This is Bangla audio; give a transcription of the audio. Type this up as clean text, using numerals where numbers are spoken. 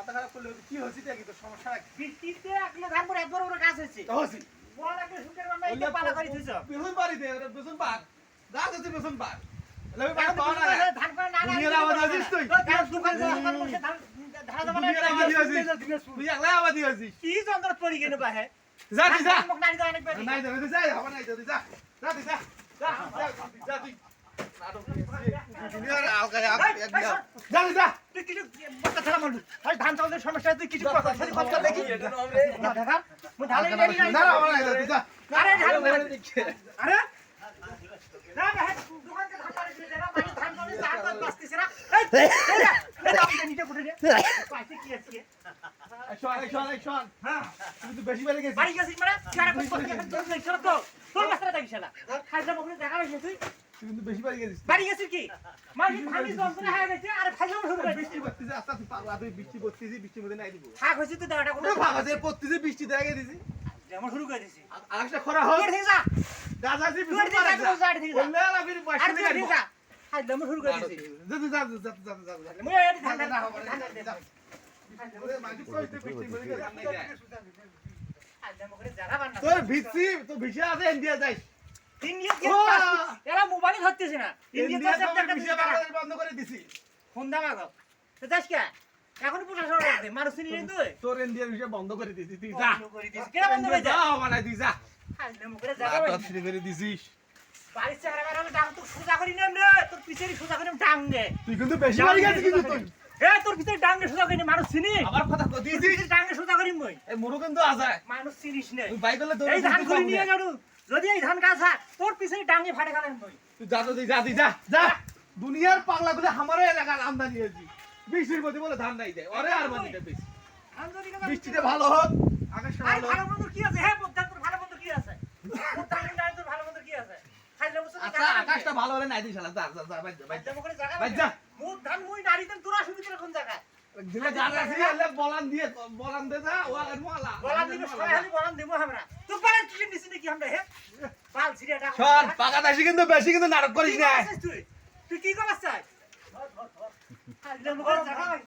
মাথা খারাপ করলে কি হচ্ছে কি তোর সমস্যা নাকি? বৃষ্টিতে একলে ধান পরে একবার ওরা গাছ হয়েছে হচ্ছে বল একটা শুকের বান্দা এটা পালা করে দিছ বেসন বাড়ি দে ওটা বেসন পাক গাছ আছে বেসন পাক লবে পাক পাওয়া না ধান করে না না দুনিয়ার আবাদ হইছিস তুই গাছ দোকান দোকান বসে ধান ধান মানে দুনিয়ার আবাদ হইছিস তুই একলা আবাদ হইছিস কি যন্ত্র পড়ি গেল বাহে যা তুই যা মুখ নাড়ি দাও অনেক বেশি নাই যাবে যা আমার নাই যাবে যা যা তুই যা যা তুই দুনিয়ার আলকা যা যা তুই কিছু বড় খেলা মারলু ভাই ধান চাউলের সমস্যা তুই কিছু কথা সরি কথা দেখি না দেখা মু ধান রেডি নাই না আমার নাই যাবে যা আরে ধান আরে না ভাই দোকান কে ধান পারে দে না মানে ধান চাউলের ধান তো বাঁচতেছ না এই দাম দে নিতে কোঠে দে পাইছে কি আছে শোন হ্যাঁ তুই তো বেশি বেড়ে গেছিস বাড়ি গেছিস মানে যারা কষ্ট করে তোর লেখছ তো তোর মাস্টার দেখিস না খাইলে বকলে দেখা হইছে তুই তুই কিন্তু বেশি বেড়ে গেছিস বাড়ি গেছিস কি মানে ধানি যন্ত্রণা হয়ে গেছে আর খাইলে শুরু করে বৃষ্টি পড়তেছে আস্তে আস্তে পাগলা তুই বৃষ্টি পড়তেছিস বৃষ্টির মধ্যে নাই দিব থাক হইছে তো দেওয়াটা ওরে ভাগাছে পড়তেছে বৃষ্টি দেখে দিছি যেমন শুরু করে দিছি আরেকটা খরা হোক তুই ঠিক যা যা যা তুই তুই ঠিক যা তুই যা ঠিক যা বললে আর আমি আর পয়সা তুই টাকা ঠিক দিব যা হাই দম শুরু করে দিছি যা মই এই ধান ধান যা ওরে মাঝি কইতে বৃষ্টি বলে গেছে নাই যায় হাই দম করে যারা বান্না তোর ভিসি তো ভিসা আছে ইন্ডিয়া যাই ইন্ডিয়া কি এরা মোবাইল ধরতেছে না ইন্ডিয়া ইন্ডিয়া তো তো একটা ভিসা বাংলাদেশ বন্ধ করে দিছি ফোন দাও গো তো যাস কে এখন প্রশাসন রাখবে মানুষ নিয়ে তুই তোর ইন্ডিয়ার ভিসা বন্ধ করে দিছি তুই যা বন্ধ করে দিছিস কেন বন্ধ করে যা যা বানাই তুই যা হাই দম করে যারা রাত শুরু করে দিছিস বাড়ির চেহারা বেরালে ডাং তো সোজা করি নেম রে তোর পিছেরই সোজা করি ডাং নে তুই কিন্তু বেশি বাড়ি গেছিস কিন্তু তুই এ তোর ভিতরে ডাং নে সোজা করি মানুষ চিনি আবার কথা কই দিছিস ডাং নে সোজা করি মই এই মুরু কিন্তু আছে মানুষ চিনিস নে তুই বাইক করলে তোর এই ধান করে নিয়ে যাড়ু যদি এই ধান গাছ হয় তোর পিছনে ডাঙে ফাড়ে গেলেন মই তুই যা তো তুই যা তুই যা যা দুনিয়ার পাগলা গুলো আমারও এলাকার আমদানি হয়েছি বৃষ্টির মধ্যে বলে ধান নাই দেয় ওরে আর মানিটা বেশি ধান যদি বৃষ্টিতে ভালো হোক আকাশটা আরে ভালো ভালো মন্দ কি আছে হ্যাঁ বদ্দান তোর ভালো মন্দ কি আছে বদ্দান তোর ভালো মন্দ কি আছে খাইলে বসে আচ্ছা আকাশটা ভালো হলে নাই দিস শালা যা যা যা বাইর যা বাইর যা জামা করে জায়গা বাইর যা মুখ ধান মুই নাড়িতেন তোরা সুবিধা কোন জায়গায় দিলে জানা আছে এলে বলান দিয়ে বলান দে যা ওয়ালের মোলা বলান দিবে সবাই খালি বলান দেবো আমরা তুই পারে তুই নিছিস নাকি আমরা হে বাল ছিড়ে ডাক শোন পাকা দাসি কিন্তু বেশি কিন্তু নাটক করিস না তুই কি করছিস তুই কি করছিস খাইলে মুখ করে জায়গা